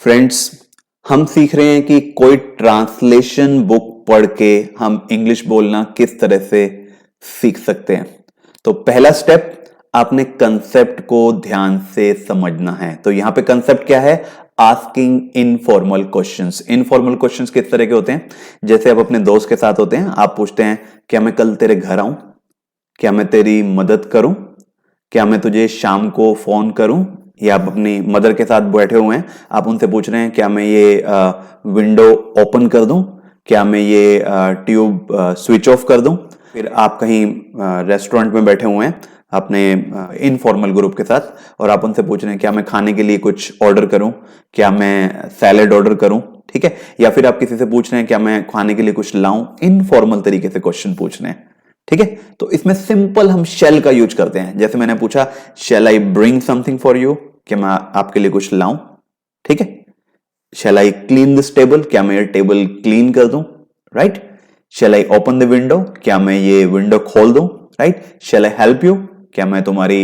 Friends, हम सीख रहे हैं कि कोई ट्रांसलेशन बुक पढ़ के हम इंग्लिश बोलना किस तरह से सीख सकते हैं। तो पहला स्टेप, आपने कंसेप्ट को ध्यान से समझना है। तो यहां पे कंसेप्ट क्या है? Asking informal questions. Informal questions किस तरह के होते हैं? जैसे आप अपने दोस्त के साथ होते हैं, आप पूछते हैं क्या मैं कल तेरे घर आऊं, क्या मैं तेरी मदद करूं, क्या मैं तुझे शाम को फोन करूं, या आप अपनी मदर के साथ बैठे हुए हैं, आप उनसे पूछ रहे हैं क्या मैं ये विंडो ओपन कर दूं, क्या मैं ये ट्यूब स्विच ऑफ कर दूं। फिर आप कहीं रेस्टोरेंट में बैठे हुए हैं अपने इनफॉर्मल ग्रुप के साथ, और आप उनसे पूछ रहे हैं क्या मैं खाने के लिए कुछ ऑर्डर करूं, क्या मैं सैलेड ऑर्डर करूं, ठीक है। या फिर आप किसी से पूछ रहे हैं क्या मैं खाने के लिए कुछ लाऊं। इनफॉर्मल तरीके से क्वेश्चन पूछ रहे हैं, ठीक है। तो इसमें सिंपल हम शेल का यूज करते हैं। जैसे मैंने पूछा, shall I bring something for you, क्या मैं आपके लिए कुछ लाऊं, ठीक है। Shall I clean this table, क्या मैं ये टेबल क्लीन कर दूं, right. Shall I open the window, क्या मैं ये विंडो खोल दूं, right. Shell I help you, क्या मैं तुम्हारी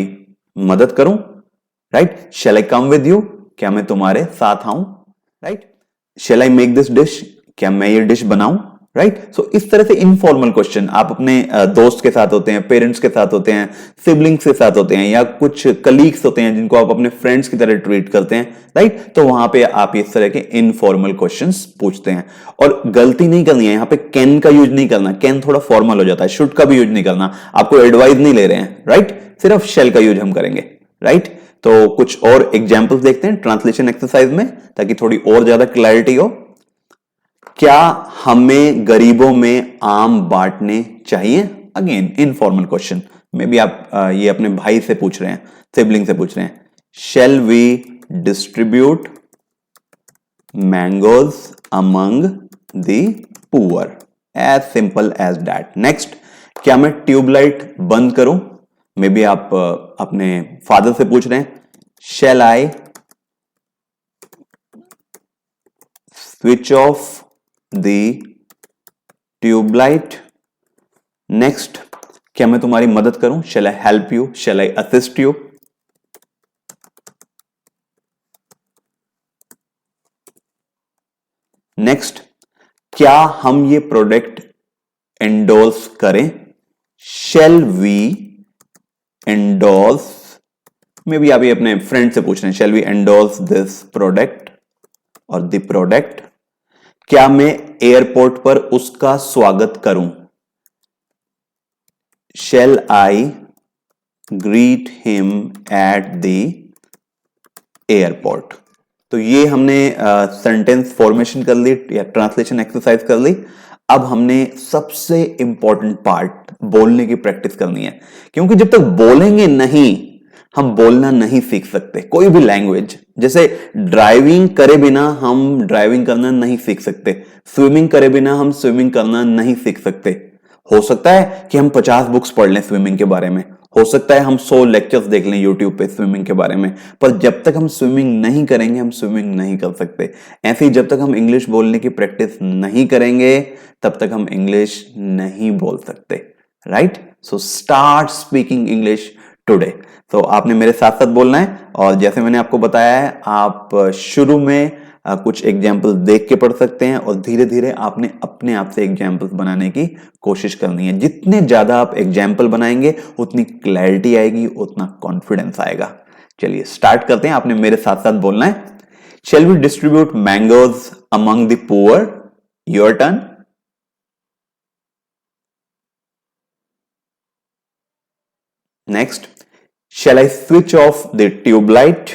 मदद करूं, right. Shall I come with you, क्या मैं तुम्हारे साथ आऊं, right. Shall I make this dish, क्या मैं ये डिश बनाऊं, राइट। सो इस तरह से इनफॉर्मल क्वेश्चन आप अपने दोस्त के साथ होते हैं, पेरेंट्स के साथ होते हैं, सिबलिंग्स के साथ होते हैं, या कुछ कलीग्स होते हैं जिनको आप अपने फ्रेंड्स की तरह ट्रीट करते हैं, राइट। तो वहां पे आप इस तरह के इनफॉर्मल क्वेश्चंस पूछते हैं। और गलती नहीं करनी है, यहां पे कैन का यूज नहीं करना। कैन थोड़ा फॉर्मल हो जाता है। शुड का भी यूज नहीं करना। आपको एडवाइस नहीं ले रहे हैं, राइट। सिर्फ शेल का यूज हम करेंगे, राइट। तो कुछ और एग्जाम्पल्स देखते हैं ट्रांसलेशन एक्सरसाइज में, ताकि थोड़ी और ज्यादा क्लैरिटी हो। क्या हमें गरीबों में आम बांटने चाहिए? Again informal question. May be आप ये अपने भाई से पूछ रहे हैं, सिबलिंग से पूछ रहे हैं। Shall we distribute mangoes among the poor? As simple as that. Next, क्या मैं ट्यूबलाइट बंद करूं? मे बी आप अपने फादर से पूछ रहे हैं। Shall I switch off the tubelight? Next, क्या मैं तुम्हारी मदद करूं? Shall I help you, shall I assist you? Next, क्या हम ये प्रोडक्ट एंडोर्स करें? Shall we endorse? Maybe आप ये अपने फ्रेंड से पूछ रहे हैं, shall we endorse this product और द प्रोडक्ट? क्या मैं एयरपोर्ट पर उसका स्वागत करूं? Shall I greet him at the airport? तो ये हमने सेंटेंस फॉर्मेशन कर ली या ट्रांसलेशन एक्सरसाइज कर ली। अब हमने सबसे इंपॉर्टेंट पार्ट, बोलने की प्रैक्टिस करनी है। क्योंकि जब तक बोलेंगे नहीं, हम बोलना नहीं सीख सकते कोई भी लैंग्वेज। जैसे ड्राइविंग करे बिना हम ड्राइविंग करना नहीं सीख सकते, स्विमिंग करे बिना हम स्विमिंग करना नहीं सीख सकते। हो सकता है कि हम 50 बुक्स पढ़ लें स्विमिंग के बारे में, हो सकता है हम 100 लेक्चर्स देख लें यूट्यूब पे स्विमिंग के बारे में, पर जब तक हम स्विमिंग नहीं करेंगे हम स्विमिंग नहीं कर सकते। ऐसे ही जब तक हम इंग्लिश बोलने की प्रैक्टिस नहीं करेंगे तब तक हम इंग्लिश नहीं बोल सकते, right. So start speaking English today. तो आपने मेरे साथ साथ बोलना है, और जैसे मैंने आपको बताया है, आप शुरू में कुछ एग्जाम्पल्स देख के पढ़ सकते हैं, और धीरे धीरे आपने अपने आप से एग्जाम्पल्स बनाने की कोशिश करनी है। जितने ज्यादा आप एग्जाम्पल बनाएंगे उतनी क्लैरिटी आएगी, उतना कॉन्फिडेंस आएगा। चलिए स्टार्ट करते हैं। आपने मेरे साथ साथ बोलना है। Shall we distribute mangoes among the poor? Your turn. Next, shall I switch off the tube light?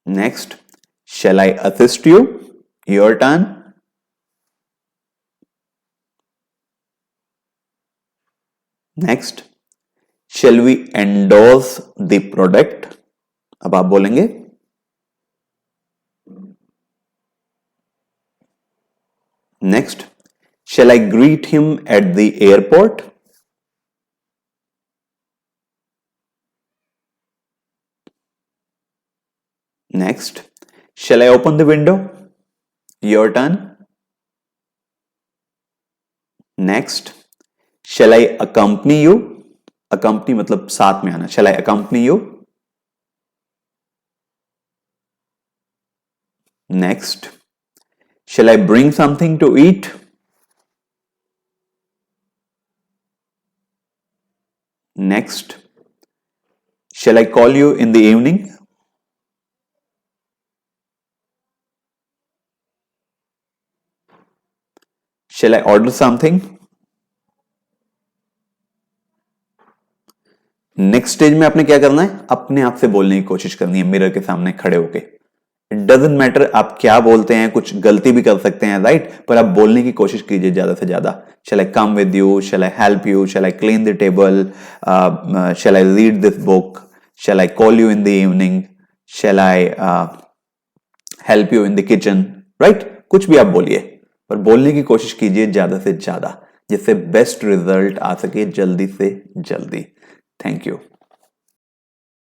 Next, shall I assist you? Your turn. Next, shall we endorse the product? अब आप बोलेंगे। Next, shall I greet him at the airport? Next, shall I open the window? Your turn. Next, shall I accompany you? Accompany मतलब साथ में आना। Shall I accompany you? Next, shall I bring something to eat? Next, shall I call you in the evening? Shall I order something? Next stage में आपने क्या करना है, अपने आप से बोलने की कोशिश करनी है मिरर के सामने खड़े होके। इट डजेंट मैटर आप क्या बोलते हैं, कुछ गलती भी कर सकते हैं, राइट, पर आप बोलने की कोशिश कीजिए ज्यादा से ज्यादा। Shall I come with you? Shall I help you? Shall I clean the table? Shall I read this book? Shall I call you in the evening? Shall I help you in the kitchen? Right, कुछ भी आप बोलिए, पर बोलने की कोशिश कीजिए ज्यादा से ज्यादा, जिससे बेस्ट रिजल्ट आ सके जल्दी से जल्दी। Thank you.